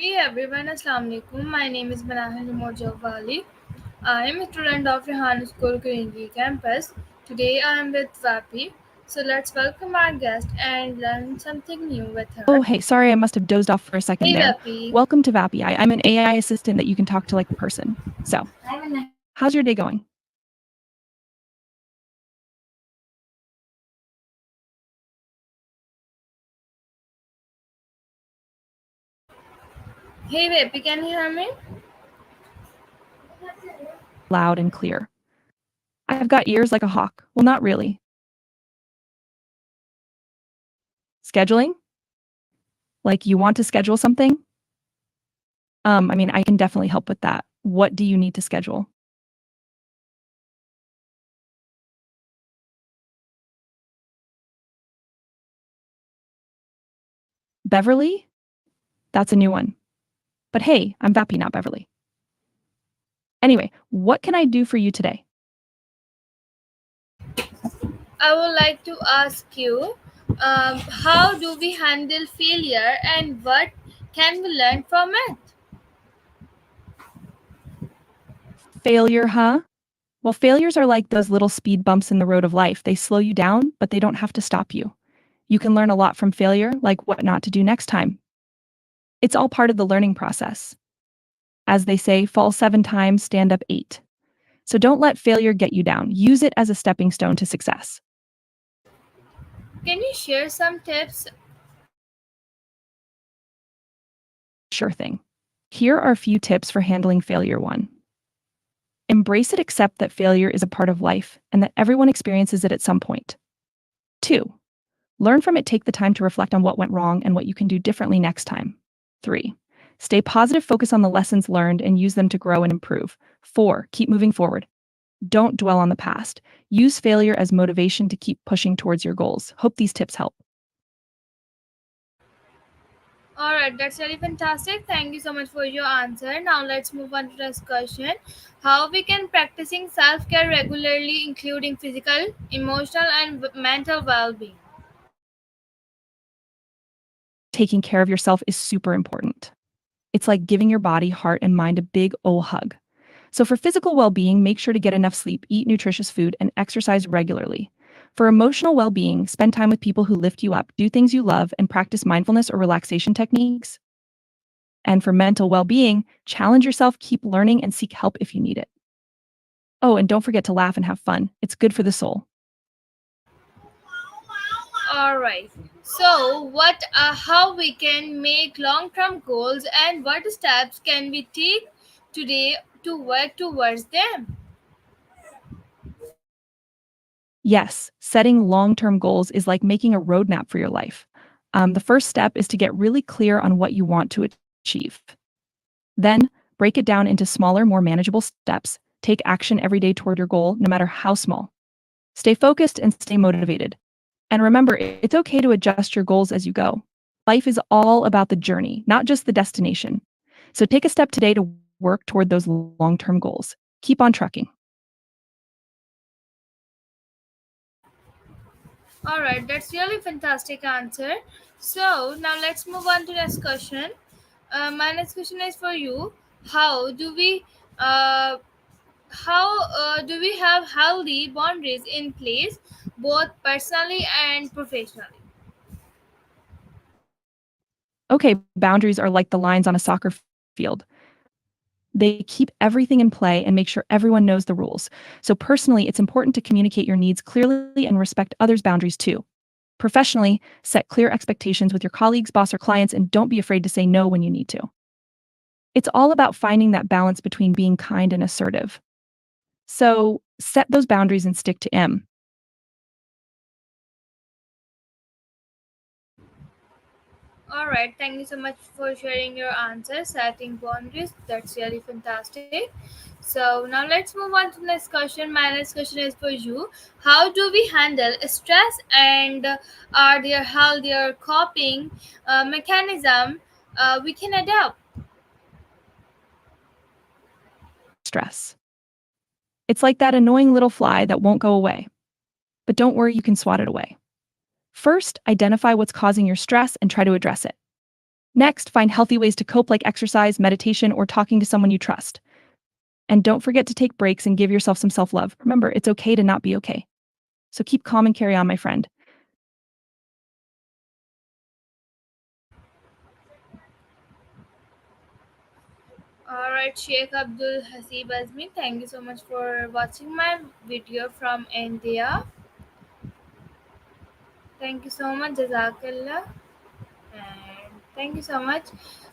Hey everyone, Assalamu alaikum. My name is Vali. I am a student of Rehan School, Korangi Campus. Today I am with Vapi. So let's welcome our guest and learn something new with her. Oh, hey, sorry, I must have dozed off for a second Hey there. Vapi. Welcome to Vapi. I'm an AI assistant that you can talk to like a person. So, how's your day going? Hey Vapi, can you hear me? Loud and clear. I've got ears like a hawk. Well, not really. Scheduling? Like you want to schedule something? I can definitely help with that. What do you need to schedule? Beverly? That's a new one. But hey, I'm Vapi, not Beverly. Anyway, what can I do for you today? I would like to ask you how do we handle failure and what can we learn from it? Failure, huh? Well, failures are like those little speed bumps in the road of life. They slow you down, but they don't have to stop you. You can learn a lot from failure, like what not to do next time. It's all part of the learning process. As they say, fall 7 times, stand up 8. So don't let failure get you down. Use it as a stepping stone to success. Can you share some tips? Sure thing. Here are a few tips for handling failure. 1. Embrace it, accept that failure is a part of life and that everyone experiences it at some point. 2. Learn from it, take the time to reflect on what went wrong and what you can do differently next time. 3. Stay positive, focus on the lessons learned and use them to grow and improve. 4. Keep moving forward. Don't dwell on the past. Use failure as motivation to keep pushing towards your goals. Hope these tips help. All right, that's really fantastic. Thank you so much for your answer. Now let's move on to the discussion. How we can practicing self-care regularly, including physical, emotional, and mental well-being. Taking care of yourself is super important. It's like giving your body, heart, and mind a big ol' hug. So for physical well-being, make sure to get enough sleep, eat nutritious food, and exercise regularly. For emotional well-being, spend time with people who lift you up, do things you love, and practice mindfulness or relaxation techniques. And for mental well-being, challenge yourself, keep learning, and seek help if you need it. Oh, and don't forget to laugh and have fun. It's good for the soul. All right. So, how we can make long-term goals and what steps can we take today to work towards them? Yes, setting long-term goals is like making a roadmap for your life. The first step is to get really clear on what you want to achieve. Then, break it down into smaller, more manageable steps. Take action every day toward your goal, no matter how small. Stay focused and stay motivated. And remember, it's okay to adjust your goals as you go. Life is all about the journey, not just the destination. So take a step today to work toward those long-term goals. Keep on trucking. All right, that's really fantastic answer. So now let's move on to next question. My next question is for you. How do we uh, how do we have healthy boundaries in place, both personally and professionally? Okay, boundaries are like the lines on a soccer field. They keep everything in play and make sure everyone knows the rules. So personally, it's important to communicate your needs clearly and respect others' boundaries too. Professionally, set clear expectations with your colleagues, boss, or clients, and don't be afraid to say no when you need to. It's all about finding that balance between being kind and assertive. So set those boundaries and stick to them. All right, thank you so much for sharing your answers. Setting boundaries, that's really fantastic. So now let's move on to the next question. My next question is for you. How do we handle stress and are there healthier coping mechanism we can adopt? Stress. It's like that annoying little fly that won't go away. But don't worry, you can swat it away. First, identify what's causing your stress and try to address it. Next, find healthy ways to cope like exercise, meditation, or talking to someone you trust. And don't forget to take breaks and give yourself some self love. Remember, it's okay to not be okay. So keep calm and carry on, my friend. Alright, Sheikh Abdul Hasib Azmi, thank you so much for watching my video from India. Thank you so much, Jazakallah. And thank you so much.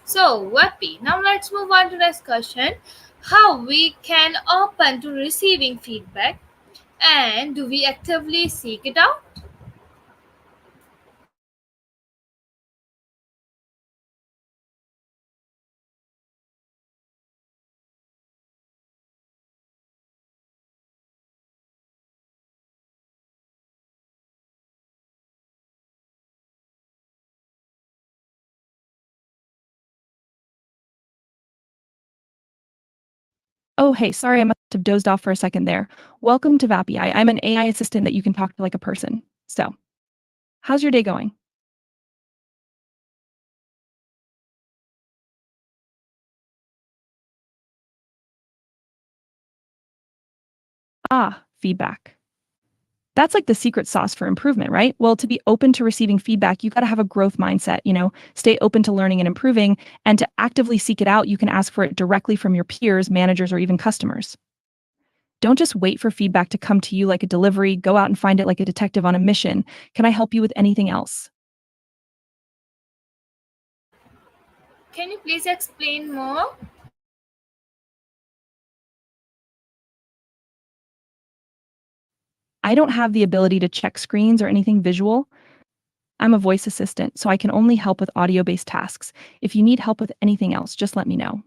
So, Wapi, now let's move on to the discussion how we can open to receiving feedback and do we actively seek it out? Oh, hey, sorry, I must have dozed off for a second there. Welcome to Vapi. I'm an AI assistant that you can talk to like a person. So, how's your day going? Ah, feedback. That's like the secret sauce for improvement, right? Well, to be open to receiving feedback, you got to have a growth mindset, stay open to learning and improving. And to actively seek it out, you can ask for it directly from your peers, managers, or even customers. Don't just wait for feedback to come to you like a delivery. Go out and find it like a detective on a mission. Can I help you with anything else? Can you please explain more? I don't have the ability to check screens or anything visual. I'm a voice assistant, so I can only help with audio based tasks. If you need help with anything else, just let me know.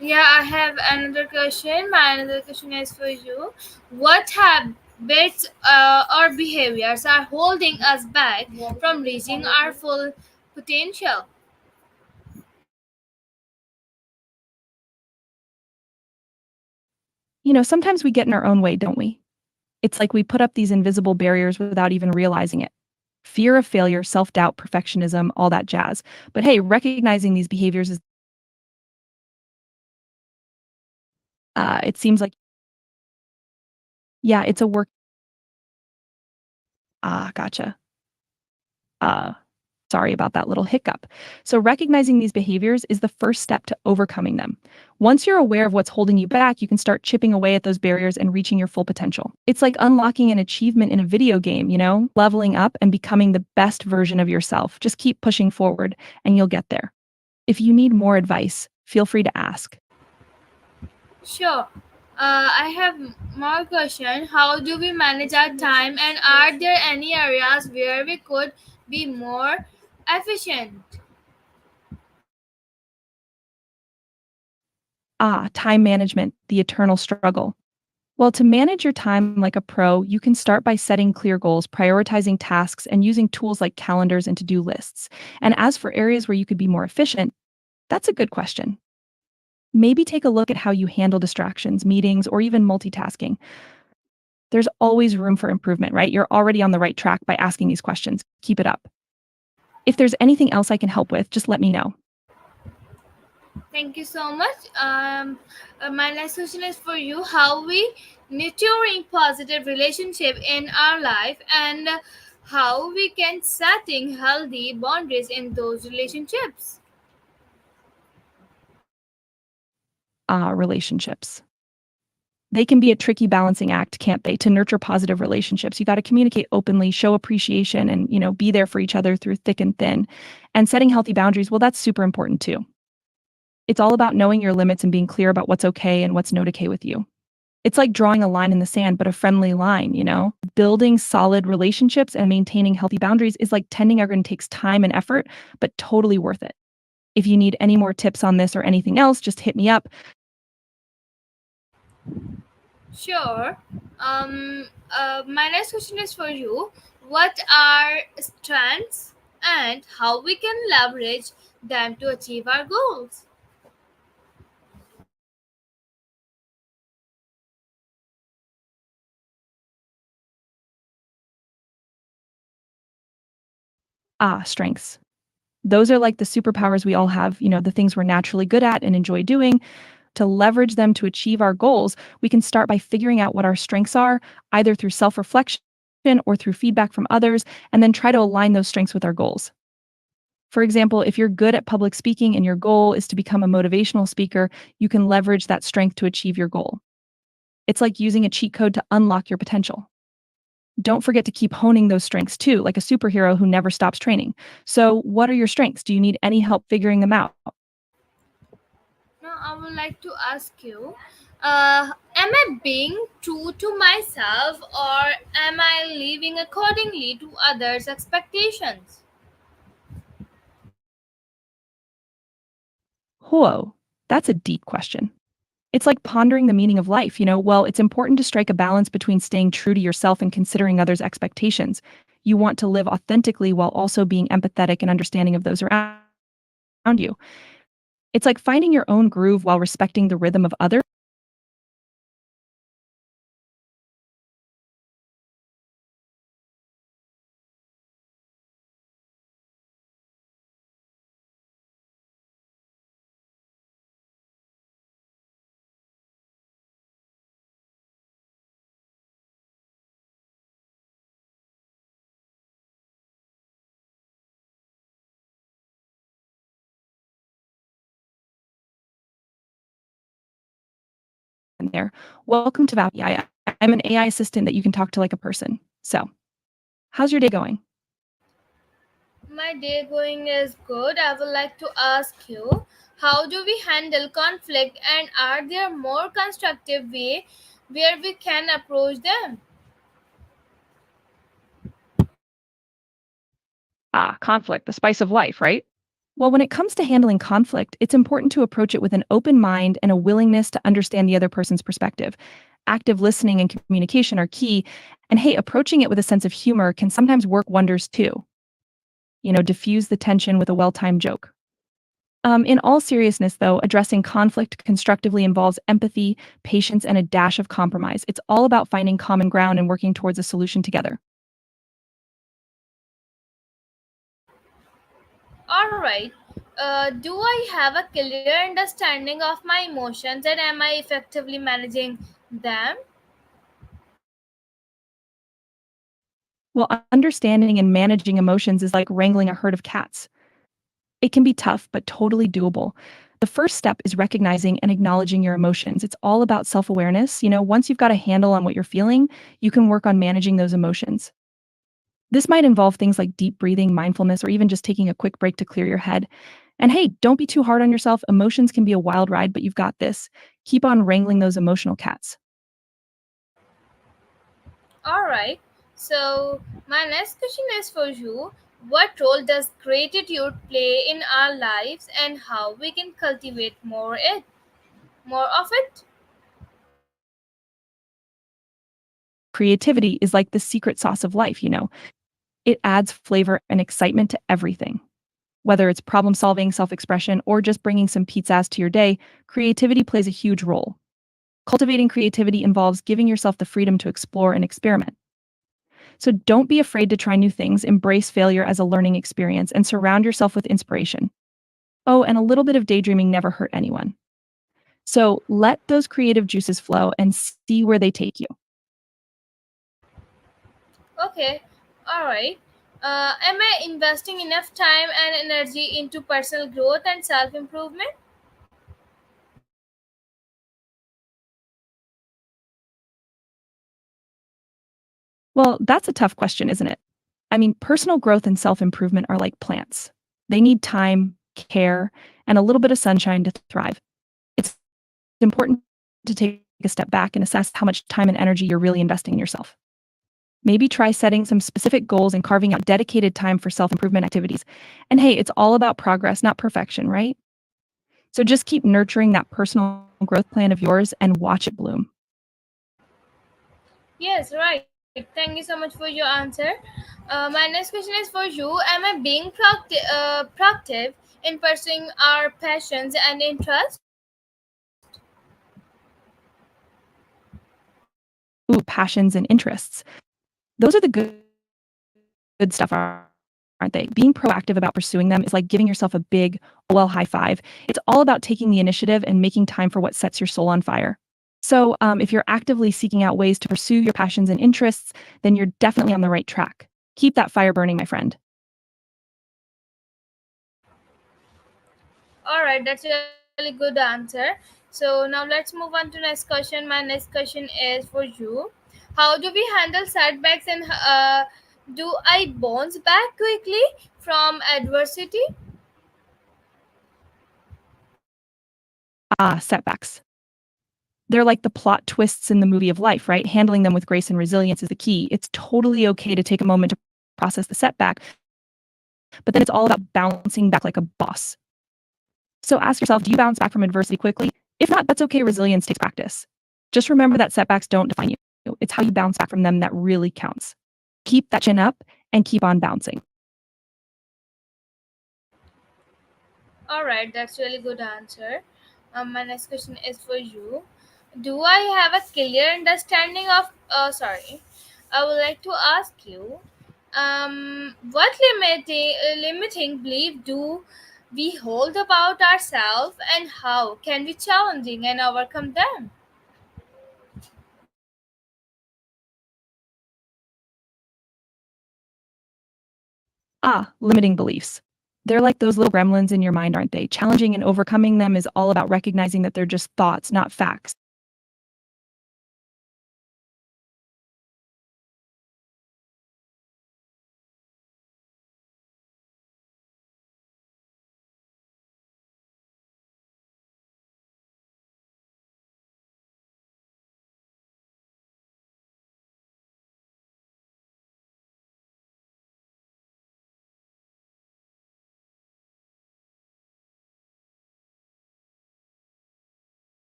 Yeah, I have another question. My another question is for you. What habits or behaviors are holding us back from reaching our full potential? Sometimes we get in our own way, don't we? It's like we put up these invisible barriers without even realizing it. Fear of failure, self doubt, perfectionism, all that jazz. But hey, recognizing these behaviors is, it seems like, yeah, it's a work. Gotcha. Uh, Sorry about that little hiccup. So, recognizing these behaviors is the first step to overcoming them. Once you're aware of what's holding you back, you can start chipping away at those barriers and reaching your full potential. It's like unlocking an achievement in a video game, leveling up and becoming the best version of yourself. Just keep pushing forward and you'll get there. If you need more advice, feel free to ask. Sure. I have more question. How do we manage our time, and are there any areas where we could be more efficient? Time management, the eternal struggle. Well, to manage your time like a pro, you can start by setting clear goals, prioritizing tasks, and using tools like calendars and to do lists. And as for areas where you could be more efficient, that's a good question. Maybe take a look at how you handle distractions, meetings, or even multitasking. There's always room for improvement, right? You're already on the right track by asking these questions. Keep it up. If there's anything else I can help with, just let me know. Thank you so much. My next question is for you. How we nurturing positive relationship in our life, and how we can setting healthy boundaries in those relationships. Relationships. They can be a tricky balancing act, can't they? To nurture positive relationships, you got to communicate openly, show appreciation, and be there for each other through thick and thin. And setting healthy boundaries, well, that's super important too. It's all about knowing your limits and being clear about what's okay and what's not okay with you. It's like drawing a line in the sand, but a friendly line. Building solid relationships and maintaining healthy boundaries is like tending a garden takes time and effort, but totally worth it. If you need any more tips on this or anything else, just hit me up. Sure. My next question is for you. What are strengths and how we can leverage them to achieve our goals? Strengths. Those are like the superpowers we all have, the things we're naturally good at and enjoy doing. To leverage them to achieve our goals, we can start by figuring out what our strengths are, either through self reflection or through feedback from others, and then try to align those strengths with our goals. For example, if you're good at public speaking and your goal is to become a motivational speaker, you can leverage that strength to achieve your goal. It's like using a cheat code to unlock your potential. Don't forget to keep honing those strengths too, like a superhero who never stops training. So, what are your strengths? Do you need any help figuring them out? Now, I would like to ask you, am I being true to myself or am I living accordingly to others' expectations? Whoa, that's a deep question. It's like pondering the meaning of life, Well, it's important to strike a balance between staying true to yourself and considering others' expectations. You want to live authentically while also being empathetic and understanding of those around you. It's like finding your own groove while respecting the rhythm of others. In there. Welcome to Vapi. I'm an AI assistant that you can talk to like a person. So, how's your day going? My day going is good. I would like to ask you, how do we handle conflict and are there more constructive way where we can approach them? Ah, conflict, the spice of life, right? Well, when it comes to handling conflict, it's important to approach it with an open mind and a willingness to understand the other person's perspective. Active listening and communication are key. And hey, approaching it with a sense of humor can sometimes work wonders too. Diffuse the tension with a well timed joke. In all seriousness, though, addressing conflict constructively involves empathy, patience, and a dash of compromise. It's all about finding common ground and working towards a solution together. Alright, do I have a clear understanding of my emotions and am I effectively managing them? Well, understanding and managing emotions is like wrangling a herd of cats. It can be tough, but totally doable. The first step is recognizing and acknowledging your emotions. It's all about self awareness. Once you've got a handle on what you're feeling, you can work on managing those emotions. This might involve things like deep breathing, mindfulness, or even just taking a quick break to clear your head. And hey, don't be too hard on yourself. Emotions can be a wild ride, but you've got this. Keep on wrangling those emotional cats. Alright, so my next question is for you. What role does gratitude play in our lives and how we can cultivate more of it? Creativity is like the secret sauce of life, It adds flavor and excitement to everything. Whether it's problem solving, self expression, or just bringing some pizzazz to your day, creativity plays a huge role. Cultivating creativity involves giving yourself the freedom to explore and experiment. So don't be afraid to try new things, embrace failure as a learning experience, and surround yourself with inspiration. Oh, and a little bit of daydreaming never hurt anyone. So let those creative juices flow and see where they take you. Okay, alright. Am I investing enough time and energy into personal growth and self improvement? Well, that's a tough question, isn't it? I mean, personal growth and self improvement are like plants. They need time, care, and a little bit of sunshine to thrive. It's important to take a step back and assess how much time and energy you're really investing in yourself. Maybe try setting some specific goals and carving out dedicated time for self improvement activities. And hey, it's all about progress, not perfection, right? So just keep nurturing that personal growth plan of yours and watch it bloom. Yes, right. Thank you so much for your answer. My next question is for you. Am I being proactive in pursuing our passions and interests? Ooh, passions and interests. Those are the good stuff, aren't they? Being proactive about pursuing them is like giving yourself a big OL high five. It's all about taking the initiative and making time for what sets your soul on fire. So, if you're actively seeking out ways to pursue your passions and interests, then you're definitely on the right track. Keep that fire burning, my friend. All right, that's really good answer. So now let's move on to next question. My next question is for you. How do we handle setbacks and do I bounce back quickly from adversity? Ah, setbacks. They're like the plot twists in the movie of life, right? Handling them with grace and resilience is the key. It's totally okay to take a moment to process the setback, but then it's all about bouncing back like a boss. So ask yourself, do you bounce back from adversity quickly? If not, that's okay. Resilience takes practice. Just remember that setbacks don't define you. It's how you bounce back from them that really counts. Keep that chin up and keep on bouncing. All right, that's really good answer. My next question is for you. Do I have a clear understanding of? Sorry, I would like to ask you. What limiting belief do we hold about ourselves, and how can we challenging and overcome them? Ah, limiting beliefs. They're like those little gremlins in your mind, aren't they? Challenging and overcoming them is all about recognizing that they're just thoughts, not facts.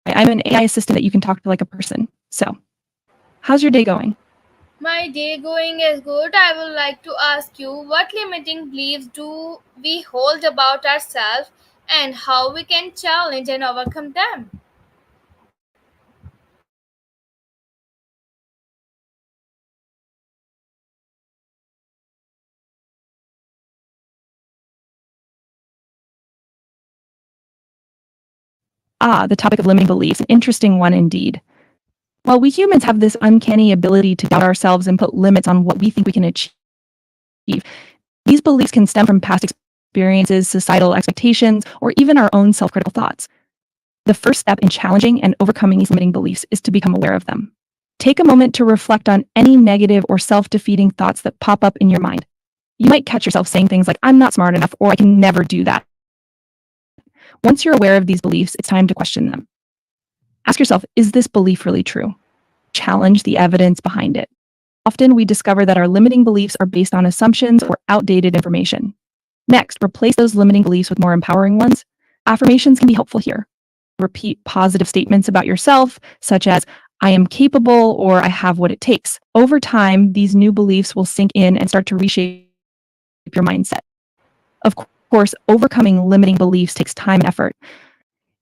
I'm an AI assistant that you can talk to like a person. So, how's your day going? My day going is good. I would like to ask you what limiting beliefs do we hold about ourselves, and how we can challenge and overcome them. Ah, the topic of limiting beliefs, an interesting one indeed. Well, we humans have this uncanny ability to doubt ourselves and put limits on what we think we can achieve. These beliefs can stem from past experiences, societal expectations, or even our own self critical thoughts. The first step in challenging and overcoming these limiting beliefs is to become aware of them. Take a moment to reflect on any negative or self defeating thoughts that pop up in your mind. You might catch yourself saying things like, I'm not smart enough, or I can never do that. Once you're aware of these beliefs, it's time to question them. Ask yourself, is this belief really true? Challenge the evidence behind it. Often we discover that our limiting beliefs are based on assumptions or outdated information. Next, replace those limiting beliefs with more empowering ones. Affirmations can be helpful here. Repeat positive statements about yourself, such as, I am capable or I have what it takes. Over time, these new beliefs will sink in and start to reshape your mindset. Of course, overcoming limiting beliefs takes time and effort.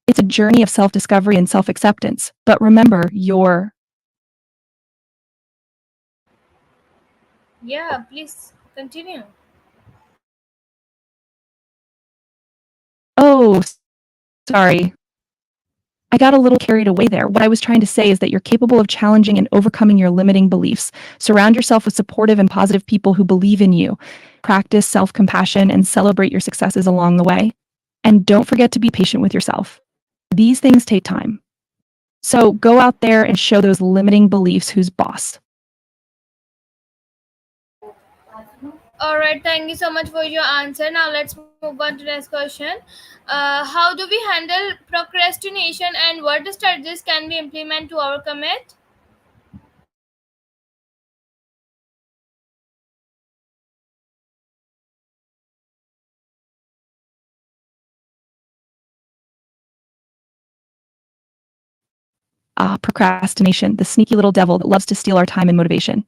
It's a journey of self discovery and self acceptance. But remember, you're. Yeah, please continue. Oh, sorry. I got a little carried away there. What I was trying to say is that you're capable of challenging and overcoming your limiting beliefs. Surround yourself with supportive and positive people who believe in you. Practice self compassion and celebrate your successes along the way. And don't forget to be patient with yourself. These things take time. So go out there and show those limiting beliefs who's boss. All right, thank you so much for your answer. Now let's move on to next question. How do we handle procrastination, and what strategies can we implement to overcome it? Ah, procrastination, the sneaky little devil that loves to steal our time and motivation.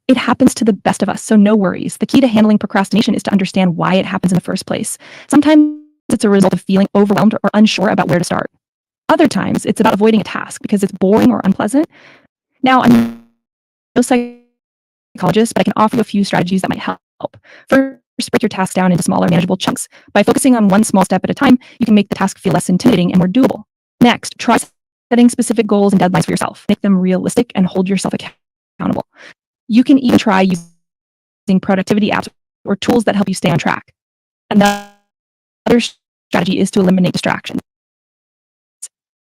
It happens to the best of us, so no worries. The key to handling procrastination is to understand why it happens in the first place. Sometimes it's a result of feeling overwhelmed or unsure about where to start. Other times, it's about avoiding a task because it's boring or unpleasant. Now, I'm psychologist, but I can offer you a few strategies that might help. First, break your tasks down into smaller, manageable chunks. By focusing on one small step at a time, you can make the task feel less intimidating and more doable. Next, try setting specific goals and deadlines for yourself. Make them realistic and hold yourself accountable. You can even try using productivity apps or tools that help you stay on track. Another strategy is to eliminate distractions.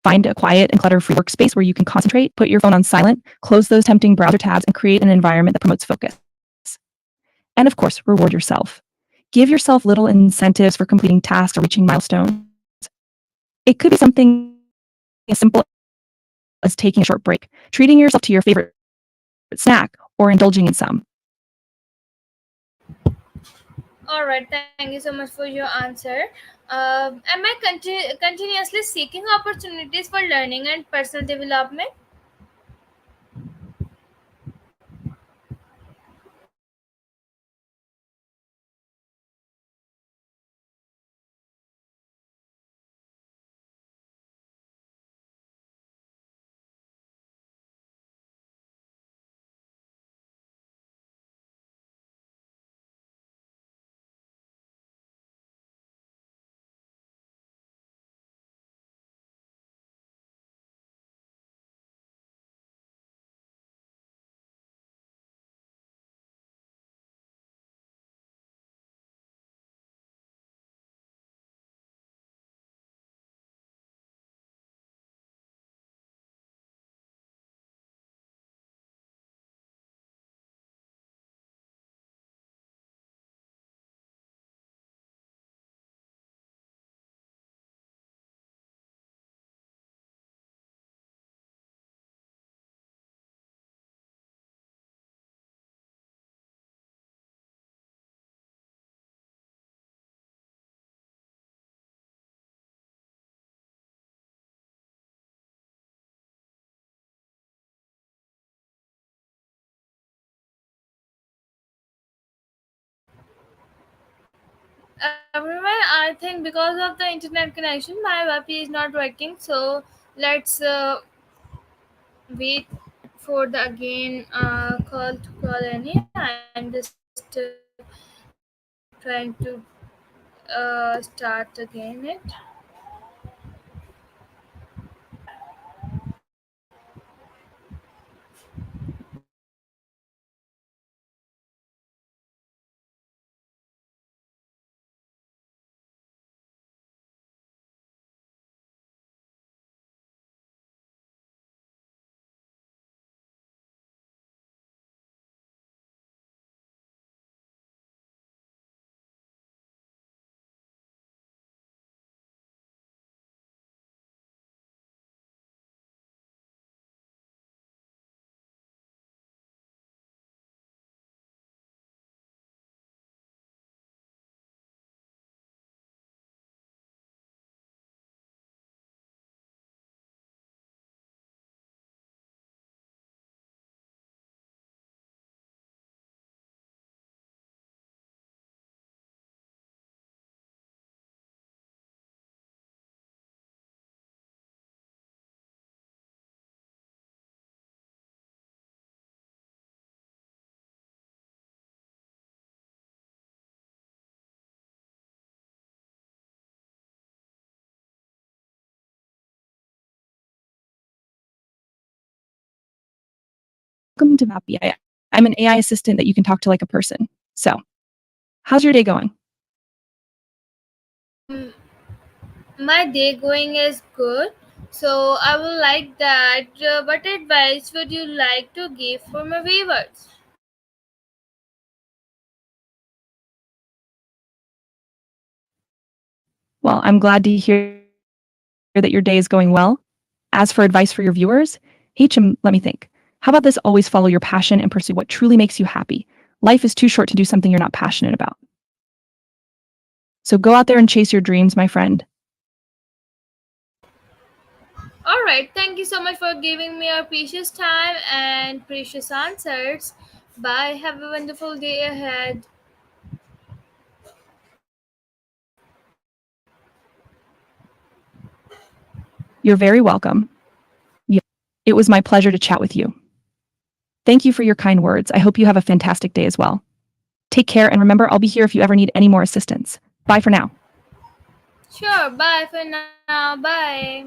Find a quiet and clutter free workspace where you can concentrate, put your phone on silent, close those tempting browser tabs, and create an environment that promotes focus. And of course, reward yourself. Give yourself little incentives for completing tasks or reaching milestones. It could be something as simple as taking a short break, treating yourself to your favorite snack, or indulging in some. All right, thank you so much for your answer. Am I continuously seeking opportunities for learning and personal development? Everyone, I think because of the internet connection, my Vapi is not working. So let's wait for the again call to call any. I'm just trying to start again it. Welcome to Vapi. I'm an AI assistant that you can talk to like a person. So, how's your day going? My day going is good. So I would like that. What advice would you like to give for my viewers? Well, I'm glad to hear that your day is going well. As for advice for your viewers, let me think. How about this? Always follow your passion and pursue what truly makes you happy. Life is too short to do something you're not passionate about. So go out there and chase your dreams, my friend. All right. Thank you so much for giving me your precious time and precious answers. Bye. Have a wonderful day ahead. You're very welcome. It was my pleasure to chat with you. Thank you for your kind words. I hope you have a fantastic day as well. Take care, and remember, I'll be here if you ever need any more assistance. Bye for now. Sure, bye for now. Bye.